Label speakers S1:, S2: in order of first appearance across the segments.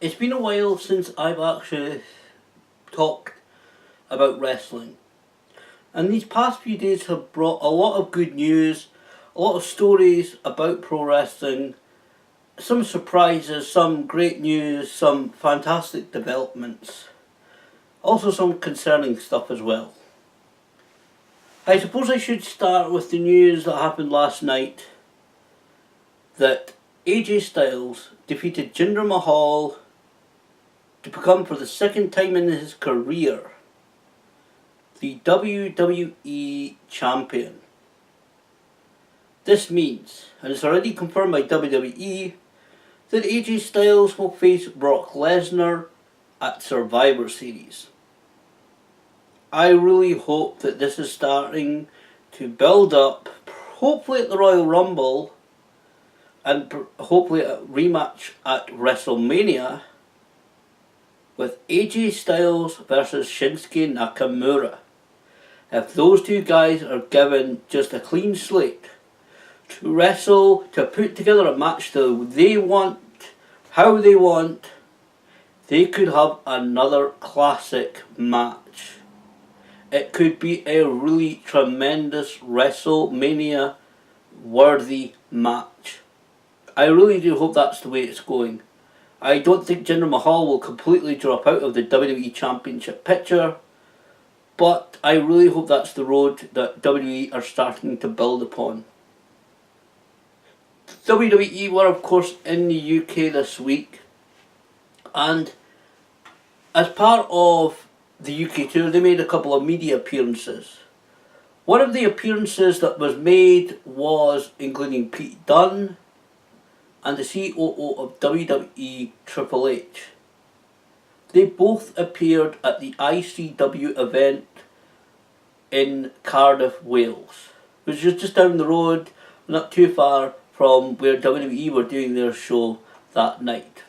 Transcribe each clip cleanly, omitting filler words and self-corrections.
S1: It's been a while since I've actually talked about wrestling, and these past few days have brought a lot of good news, a lot of stories about pro wrestling, some surprises, some great news, some fantastic developments, also some concerning stuff as well. I suppose I should start with the news that happened last night that AJ Styles defeated Jinder Mahal to become, for the second time in his career, the WWE Champion. This means, and it's already confirmed by WWE, that AJ Styles will face Brock Lesnar at Survivor Series. I really hope that this is starting to build up, hopefully at the Royal Rumble, and hopefully a rematch at WrestleMania, with AJ Styles versus Shinsuke Nakamura. If those two guys are given just a clean slate to wrestle, to put together a match that they want, how they want, they could have another classic match. It could be a really tremendous WrestleMania worthy match. I really do hope that's the way it's going. I don't think Jinder Mahal will completely drop out of the WWE Championship picture, but I really hope that's the road that WWE are starting to build upon. WWE were of course in the UK this week, and as part of the UK tour they made a couple of media appearances. One of the appearances that was made was including Pete Dunne and the COO of WWE, Triple H. They both appeared at the ICW event in Cardiff, Wales, which is just down the road, not too far from where WWE were doing their show that night.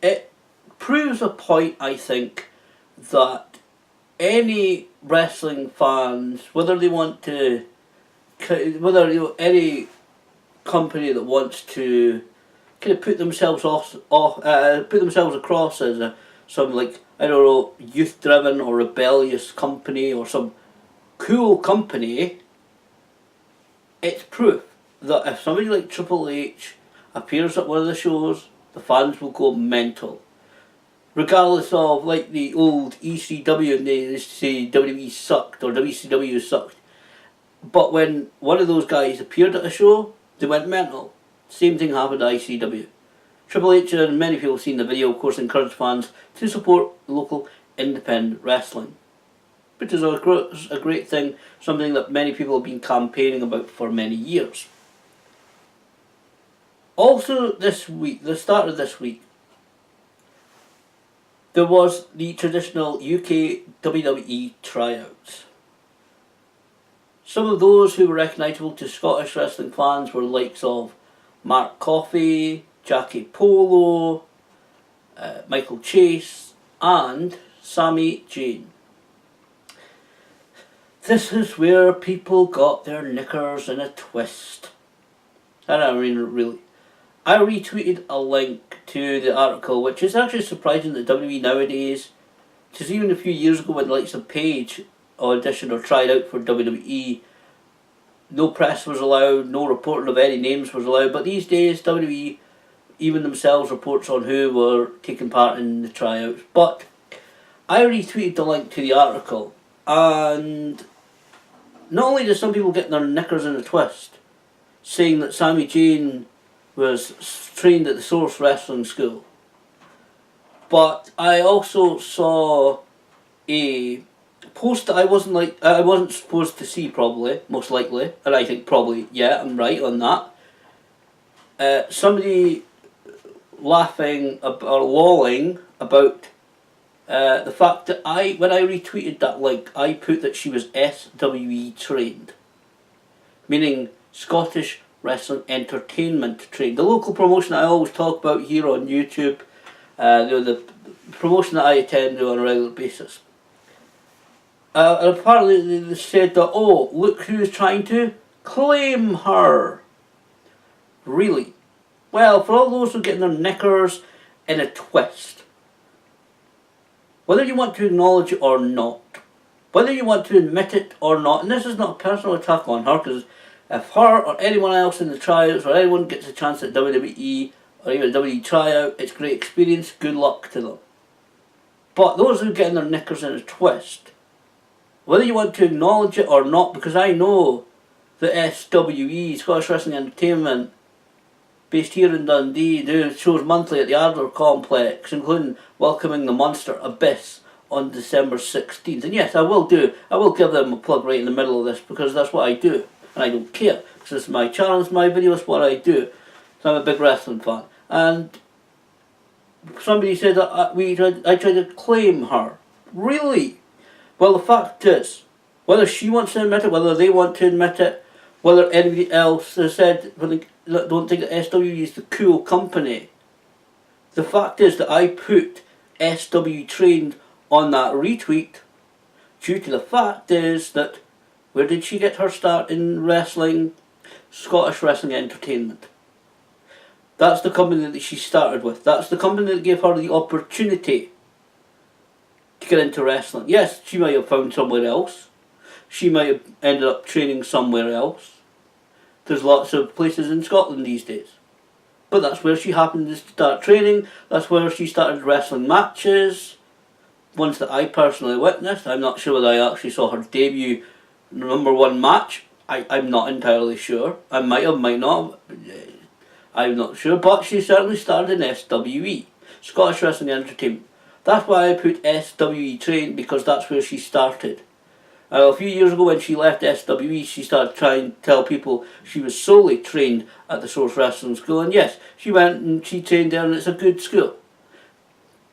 S1: It proves a point, I think, that any wrestling fans, whether they want to, any company that wants to kind of put themselves put themselves across as some, like, I don't know, youth driven or rebellious company or some cool company, it's proof that if somebody like Triple H appears at one of the shows, the fans will go mental. Regardless of, like, the old ECW, and they used to say WWE sucked or WCW sucked. But when one of those guys appeared at a show, they went mental. Same thing happened at ICW. Triple H, and many people have seen the video, of course, encouraged fans to support local independent wrestling, which is a great thing, something that many people have been campaigning about for many years. Also this week, the start of this week, there was the traditional UK WWE tryouts. Some of those who were recognisable to Scottish wrestling fans were the likes of Mark Coffey, Jackie Polo, Michael Chase, and Sami Zayn. This is where people got their knickers in a twist. And I mean, really. I retweeted a link to the article, which is actually surprising that WWE nowadays, because even a few years ago when the likes of Paige auditioned or tried out for WWE, no press was allowed, no reporting of any names was allowed, but these days WWE even themselves reports on who were taking part in the tryouts. But I retweeted the link to the article, and not only did some people get their knickers in a twist, saying that Sami Zayn was trained at the Source Wrestling School, but I also saw a post that I wasn't supposed to see, probably, most likely, and I think probably, yeah, I'm right on that. Somebody laughing or lolling about the fact that when I retweeted that link, I put that she was SWE trained, meaning Scottish Wrestling Entertainment trained. The local promotion I always talk about here on YouTube, the promotion that I attend on a regular basis. And apparently they said that, oh, look who's trying to claim her. Really? Well, for all those who are getting their knickers in a twist. Whether you want to acknowledge it or not, whether you want to admit it or not, and this is not a personal attack on her, because if her or anyone else in the tryouts or anyone gets a chance at WWE or even a WWE tryout, it's a great experience, good luck to them. But those who get in their knickers in a twist, whether you want to acknowledge it or not, because I know that SWE, Scottish Wrestling Entertainment, based here in Dundee, do shows monthly at the Adler Complex, including welcoming the Monster Abyss on December 16th. And yes, I will give them a plug right in the middle of this, because that's what I do. And I don't care, because this is my channel, it's my video, it's what I do. So I'm a big wrestling fan. And somebody said that I tried to claim her. Really? Well, the fact is, whether she wants to admit it, whether they want to admit it, whether anybody else has said, don't think that SW is the cool company, the fact is that I put SW Trained on that retweet due to the fact is that where did she get her start in wrestling? Scottish Wrestling Entertainment. That's the company that she started with. That's the company that gave her the opportunity to get into wrestling. Yes, she might have found somewhere else. She might have ended up training somewhere else. There's lots of places in Scotland these days. But that's where she happened to start training. That's where she started wrestling matches. Ones that I personally witnessed. I'm not sure whether I actually saw her debut #1 match. I'm not entirely sure. I might have, might not. I'm not sure. But she certainly started in SWE. Scottish Wrestling Entertainment. That's why I put SWE Trained, because that's where she started. A few years ago when she left SWE, she started trying to tell people she was solely trained at the Source Wrestling School. And yes, she went and she trained there, and it's a good school.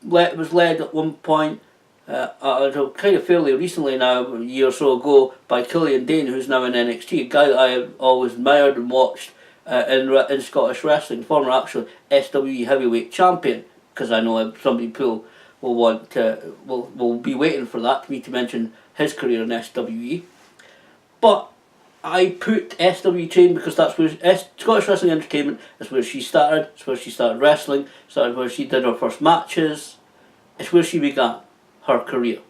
S1: It was led at one point, kind of fairly recently now, a year or so ago, by Killian Dane, who's now in NXT, a guy that I have always admired and watched in Scottish wrestling, former actually SWE heavyweight champion, because I know some people will be waiting for that for me to mention his career in SWE. But I put SWE Trained because that's where Scottish Wrestling Entertainment is where she started. It's where she started wrestling. Started where she did her first matches. It's where she began her career.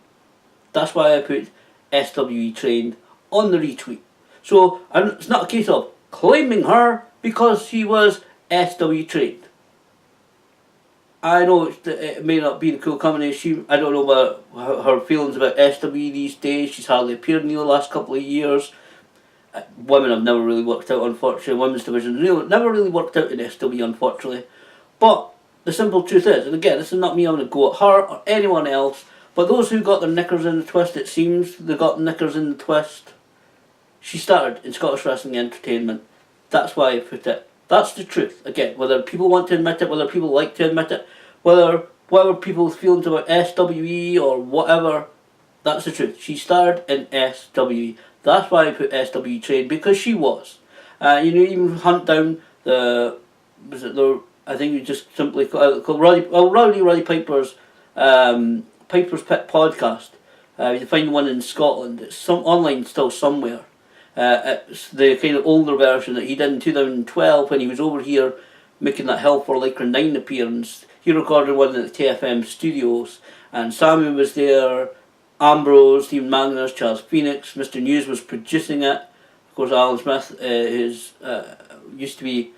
S1: That's why I put SWE Trained on the retweet. So it's not a case of claiming her because she was SWE Trained. I know it may not be the cool company. I don't know about her feelings about SWE these days. She's hardly appeared in the last couple of years. Women have never really worked out, unfortunately. Women's division never really worked out in SWE, unfortunately. But the simple truth is, and again, this is not me having to go at her or anyone else, but those who got their knickers in the twist, it seems they got the knickers in the twist. She started in Scottish Wrestling Entertainment. That's why I put it. That's the truth. Again, whether people want to admit it, whether people like to admit it, whether people's feelings about SWE or whatever, that's the truth. She started in SWE. That's why I put SWE Trained, because she was. Even hunt down I think you just simply called Rowdy Piper's Piper's Pit podcast. You find one in Scotland. It's online still somewhere. It's the kind of older version that he did in 2012 when he was over here making that Hell for Lycra 9 appearance. He recorded one at the TFM studios, and Sammy was there, Ambrose, Stephen Magnus, Charles Phoenix, Mr. News was producing it. Of course, Alan Smith used to be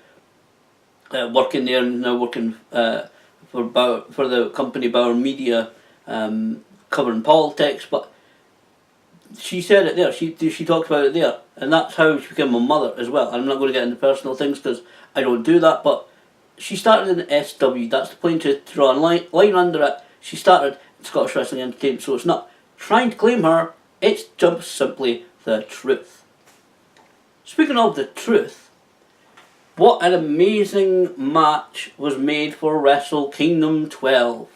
S1: working there and now working for the company Bauer Media, covering politics. But she said it there. She talked about it there, and that's how she became a mother as well. I'm not going to get into personal things because I don't do that. But she started in SW. That's the point to draw a line under it. She started in Scottish Wrestling Entertainment, so it's not trying to claim her. It's just simply the truth. Speaking of the truth, what an amazing match was made for Wrestle Kingdom 12.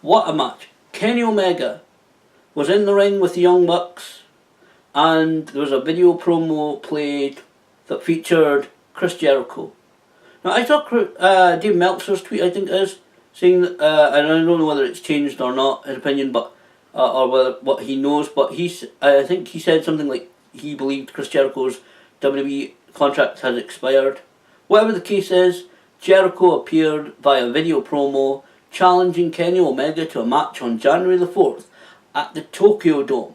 S1: What a match. Kenny Omega was in the ring with the Young Bucks, and there was a video promo played that featured Chris Jericho. Now I saw Dave Meltzer's tweet, I think it is, saying that, and I don't know whether it's changed or not, his opinion, but or whether what he knows, but I think he said something like he believed Chris Jericho's WWE contract had expired. Whatever the case is, Jericho appeared via video promo challenging Kenny Omega to a match on January the 4th at the Tokyo Dome.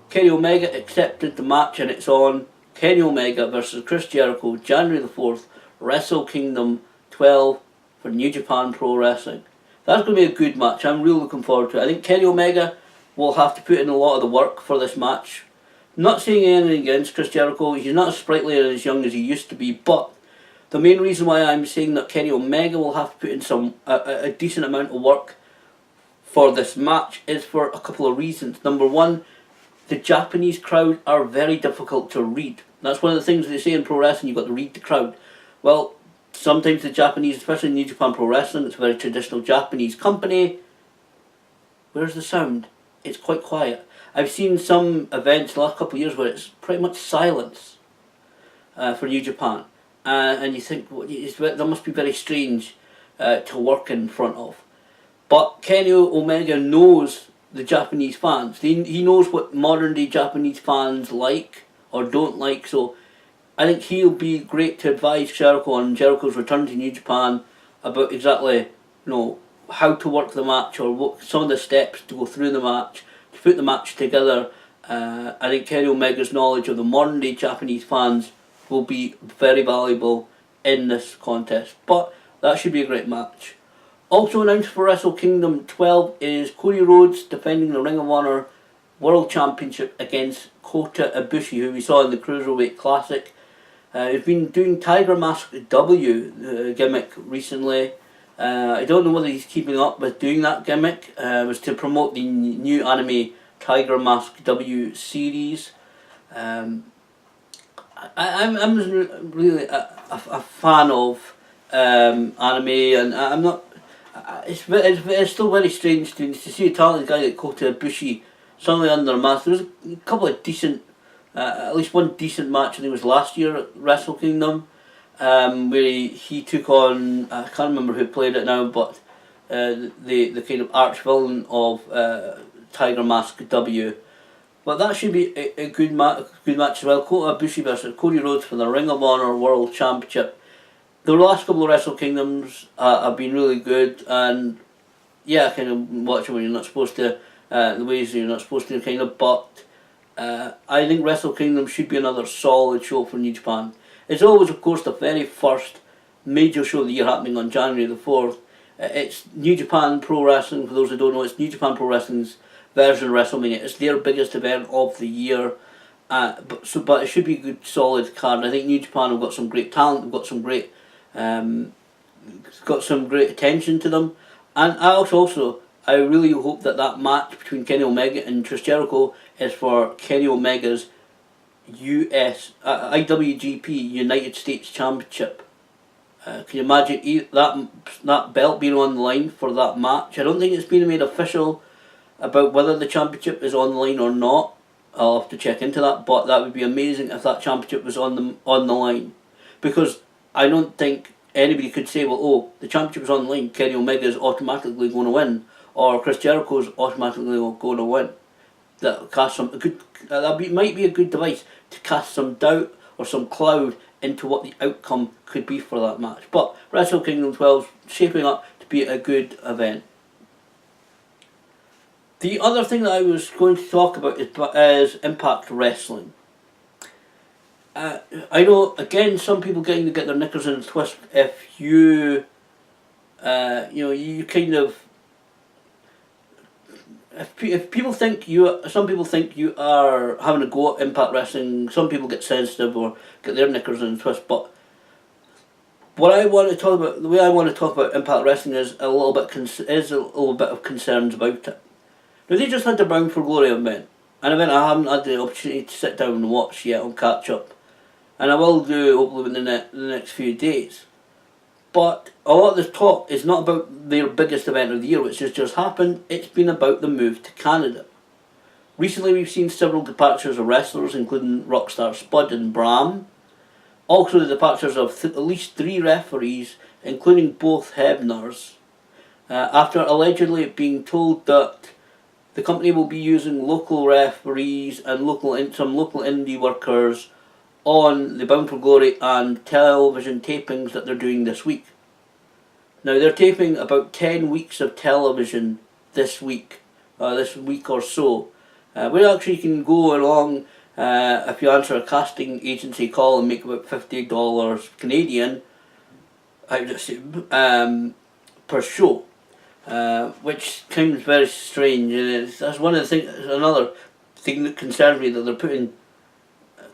S1: Kenny Omega accepted the match, and it's on Kenny Omega versus Chris Jericho, January the 4th, Wrestle Kingdom 12 for New Japan Pro Wrestling. That's going to be a good match. I'm really looking forward to it. I think Kenny Omega will have to put in a lot of the work for this match. Not saying anything against Chris Jericho. He's not as sprightly and as young as he used to be, but the main reason why I'm saying that Kenny Omega will have to put in a decent amount of work for this match is for a couple of reasons. Number one, the Japanese crowd are very difficult to read. That's one of the things they say in pro wrestling, you've got to read the crowd. Well, sometimes the Japanese, especially in New Japan Pro Wrestling, it's a very traditional Japanese company. Where's the sound? It's quite quiet. I've seen some events the last couple of years where it's pretty much silence for New Japan. And you think, well, that must be very strange to work in front of. But Kenny Omega knows the Japanese fans. He knows what modern day Japanese fans like or don't like, so I think he'll be great to advise Jericho on Jericho's return to New Japan about exactly, how to work the match or what some of the steps to go through the match, to put the match together. I think Kenny Omega's knowledge of the modern day Japanese fans will be very valuable in this contest. But that should be a great match. Also announced for Wrestle Kingdom 12 is Cody Rhodes defending the Ring of Honor World Championship against Kota Ibushi, who we saw in the Cruiserweight Classic. He's been doing Tiger Mask W gimmick recently. I don't know whether he's keeping up with doing that gimmick. It was to promote the new anime Tiger Mask W series. I'm really a fan of anime, and I'm not. It's still very strange to see a talented guy like Kota Ibushi suddenly under a mask. There was a couple of decent, at least one decent match, I think it was last year at Wrestle Kingdom, where he took on, I can't remember who played it now, but the kind of arch villain of Tiger Mask W. But that should be a good match as well. Kota Ibushi versus Cody Rhodes for the Ring of Honor World Championship. The last couple of Wrestle Kingdoms have been really good, and yeah, I kind of watch them when you're not supposed to, the ways you're not supposed to, kind of, but I think Wrestle Kingdom should be another solid show for New Japan. It's always, of course, the very first major show of the year happening on January the 4th. It's New Japan Pro Wrestling, for those who don't know, it's New Japan Pro Wrestling's version of WrestleMania. It's their biggest event of the year, but it should be a good, solid card. I think New Japan have got some great talent, they've got some great attention to them, and I really hope that match between Kenny Omega and Chris Jericho is for Kenny Omega's IWGP United States Championship. Can you imagine that belt being on the line for that match? I don't think it's been made official about whether the championship is on the line or not. I'll have to check into that, but that would be amazing if that championship was on the line, because I don't think anybody could say, well, the championship is on the line, Kenny Omega is automatically going to win, or Chris Jericho is automatically going to win. That might be a good device to cast some doubt or some cloud into what the outcome could be for that match. But Wrestle Kingdom 12 is shaping up to be a good event. The other thing that I was going to talk about is Impact Wrestling. I know, again, some people getting to get their knickers in a twist if you kind of, if people think some people think you are having a go at Impact Wrestling, some people get sensitive or get their knickers in a twist, but the way I want to talk about Impact Wrestling is a little bit of concerns about it. Now, they just had the Bound for Glory event, an event I haven't had the opportunity to sit down and watch yet on catch up, and I will do hopefully within the next few days. But a lot of this talk is not about their biggest event of the year, which has just happened. It's been about the move to Canada. Recently we've seen several departures of wrestlers, including Rockstar Spud and Bram. Also the departures of at least 3 referees, including both Hebners, after allegedly being told that the company will be using local referees and some local indie workers on the Bound for Glory and television tapings that they're doing this week. Now they're taping about 10 weeks of television this week or so. We actually can go along if you answer a casting agency call and make about $50 Canadian, per show, which sounds very strange, and that's one of the things. Another thing that concerns me, that they're putting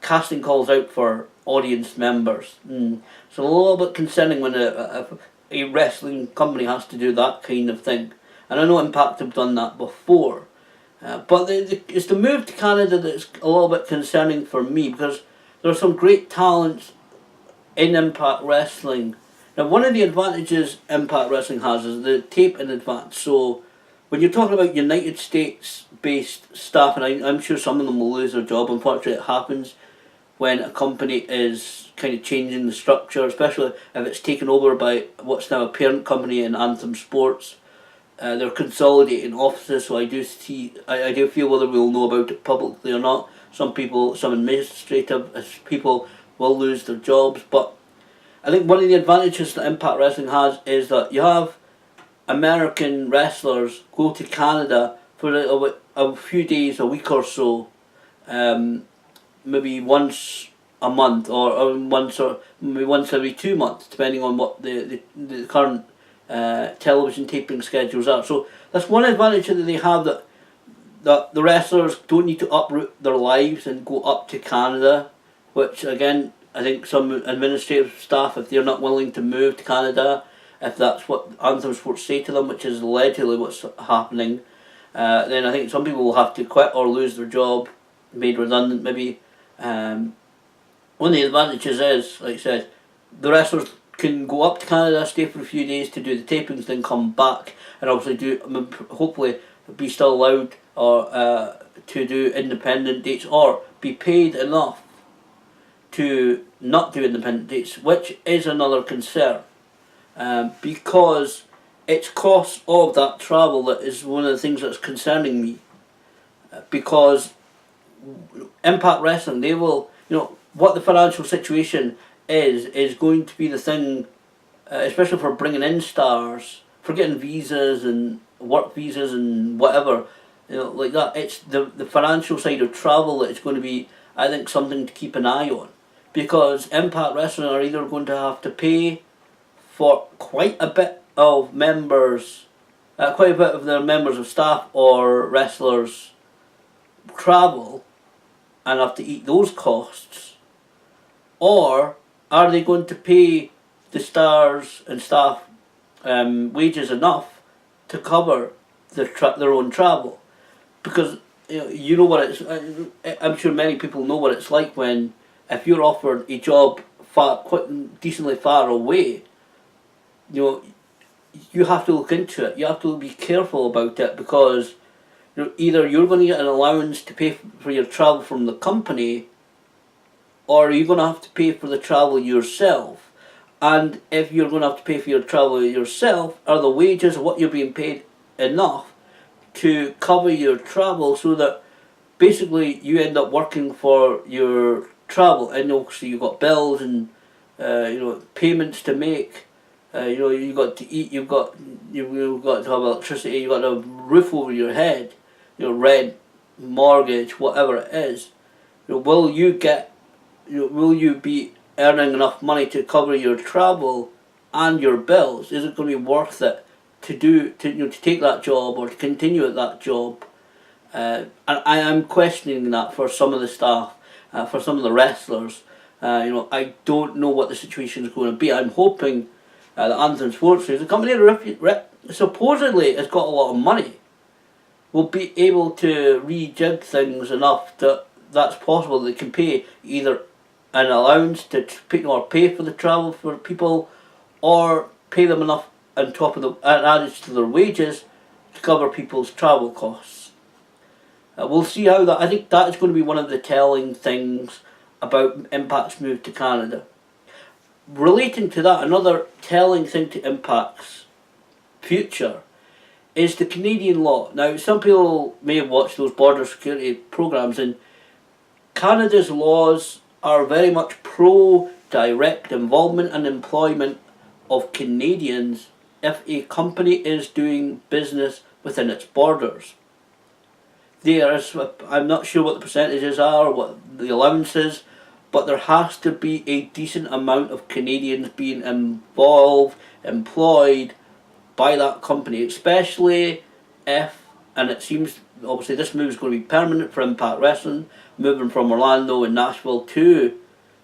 S1: casting calls out for audience members. So a little bit concerning when a wrestling company has to do that kind of thing. And I know Impact have done that before. But it's the move to Canada that's a little bit concerning for me, because there are some great talents in Impact Wrestling. Now, one of the advantages Impact Wrestling has is the tape in advance. So when you're talking about United States based staff, and I'm sure some of them will lose their job, unfortunately it happens when a company is kind of changing the structure, especially if it's taken over by what's now a parent company in Anthem Sports. They're consolidating offices, so I do feel whether we'll know about it publicly or not. Some administrative people will lose their jobs, but I think one of the advantages that Impact Wrestling has is that you have American wrestlers go to Canada for a few days, a week or so, maybe once a month, or maybe once every 2 months, depending on what the current television taping schedules are. So that's one advantage that they have, that the wrestlers don't need to uproot their lives and go up to Canada, which again, I think some administrative staff, if they're not willing to move to Canada, if that's what Anthem Sports say to them, which is allegedly what's happening, then I think some people will have to quit or lose their job, made redundant maybe. One of the advantages is, like I said, the wrestlers can go up to Canada, stay for a few days to do the tapings, then come back and obviously hopefully be still allowed to do independent dates, or be paid enough to not do independent dates, which is another concern, because it's cost of that travel that is one of the things that's concerning me, because Impact Wrestling, they will, what the financial situation is going to be the thing, especially for bringing in stars, for getting visas and work visas and whatever, like that. It's the financial side of travel that is going to be, I think, something to keep an eye on, because Impact Wrestling are either going to have to pay for quite a bit of members, quite a bit of their members of staff or wrestlers travel, and have to eat those costs, or are they going to pay the stars and staff wages enough to cover their own travel? Because you know what it's. I'm sure many people know what it's like when, if you're offered a job quite decently far away, you have to look into it. You have to be careful about it, because either you're going to get an allowance to pay for your travel from the company, or you're going to have to pay for the travel yourself. And if you're going to have to pay for your travel yourself, are the wages of what you're being paid enough to cover your travel, so that basically you end up working for your travel, and obviously you've got bills and payments to make. You've got to eat, you've got to have electricity, you've got to have a roof over your head, rent, mortgage, whatever it is. Will you be earning enough money to cover your travel and your bills? Is it going to be worth it to take that job, or to continue at that job? And I am questioning that for some of the staff, for some of the wrestlers. I don't know what the situation is going to be. I'm hoping that Anthem Sports, who's a company that supposedly has got a lot of money, will be able to rejig things enough that that's possible. They can pay either an allowance to pay for the travel for people, or pay them enough on top of added to their wages to cover people's travel costs. We'll see how that. I think that is going to be one of the telling things about Impact's move to Canada. Relating to that, another telling thing to Impact's future is the Canadian law. Now, some people may have watched those border security programs, and Canada's laws are very much pro direct involvement and employment of Canadians if a company is doing business within its borders. There is, I'm not sure what the percentages are, what the allowance is, but there has to be a decent amount of Canadians being involved, employed by that company, especially if, and it seems obviously this move is going to be permanent for Impact Wrestling, moving from Orlando and Nashville to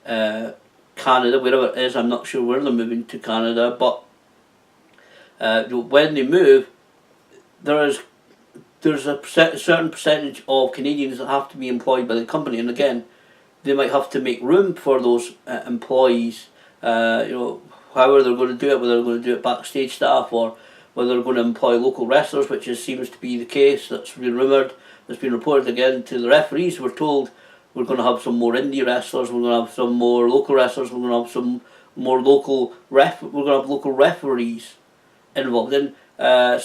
S1: Canada, wherever it is. I'm not sure where they're moving to Canada, but when they move, there's a certain percentage of Canadians that have to be employed by the company, and again, they might have to make room for those employees. However they're going to do it, whether they're going to do it backstage staff or whether they're going to employ local wrestlers, which seems to be the case. That's been rumoured. That's been reported again to the referees. We're told we're going to have some more indie wrestlers. We're going to have some more local wrestlers. We're going to have some more local We're going to have local referees involved in. A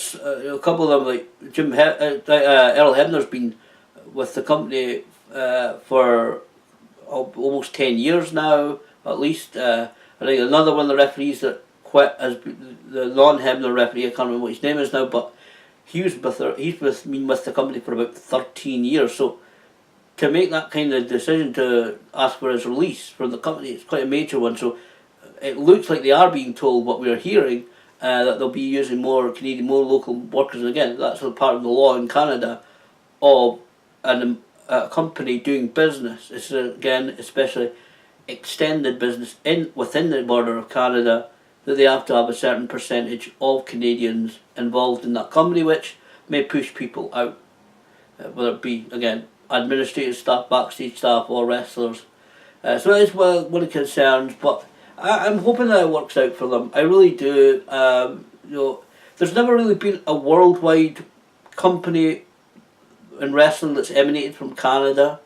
S1: couple of them, like Earl Hebner's been with the company for almost 10 years now, at least. I think another one of the referees that quit as the non-Hebner referee, I can't remember what his name is now, but he's been with the company for about 13 years. So to make that kind of decision to ask for his release from the company, it's quite a major one. So it looks like they are being told, what we are hearing, that they'll be using more Canadian, more local workers. And again, that's a part of the law in Canada of a company doing business. It's again, especially extended business within the border of Canada, that they have to have a certain percentage of Canadians involved in that company, which may push people out, whether it be, again, administrative staff, backstage staff, or wrestlers. So that is one of the concerns, but I'm hoping that it works out for them. I really do. There's never really been a worldwide company in wrestling that's emanated from Canada.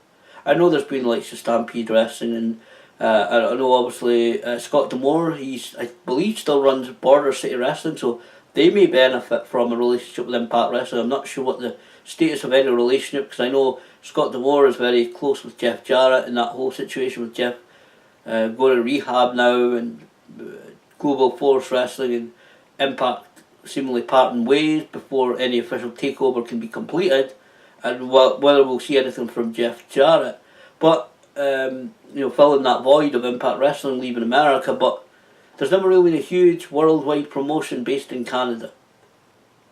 S1: I know there's been like Stampede Wrestling, and I know obviously Scott D'Amore, I believe still runs Border City Wrestling, so they may benefit from a relationship with Impact Wrestling. I'm not sure what the status of any relationship, because I know Scott D'Amore is very close with Jeff Jarrett, and that whole situation with Jeff going to rehab now, and Global Force Wrestling and Impact seemingly parting ways before any official takeover can be completed, and whether we'll see anything from Jeff Jarrett. But filling that void of Impact Wrestling leaving America, but there's never really been a huge worldwide promotion based in Canada.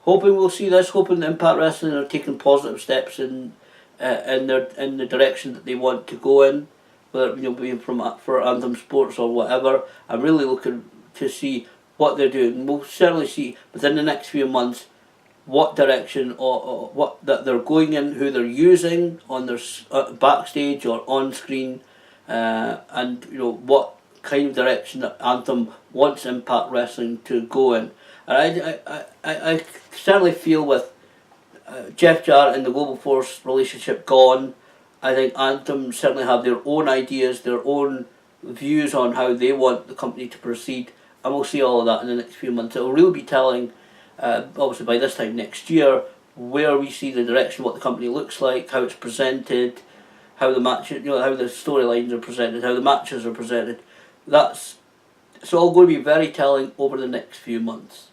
S1: Hoping we'll see this, hoping Impact Wrestling are taking positive steps in the direction that they want to go in, whether it being for Anthem Sports or whatever. I'm really looking to see what they're doing. We'll certainly see within the next few months what direction or what that they're going in, who they're using on their backstage or on screen, and what kind of direction that Anthem wants Impact Wrestling to go in. And I certainly feel with Jeff Jarrett and the Global Force relationship gone, I think Anthem certainly have their own ideas, their own views on how they want the company to proceed, and we'll see all of that in the next few months. It will really be telling, obviously by this time next year, where we see the direction, what the company looks like, how it's presented, how the matches, how the storylines are presented, how the matches are presented. It's all going to be very telling over the next few months.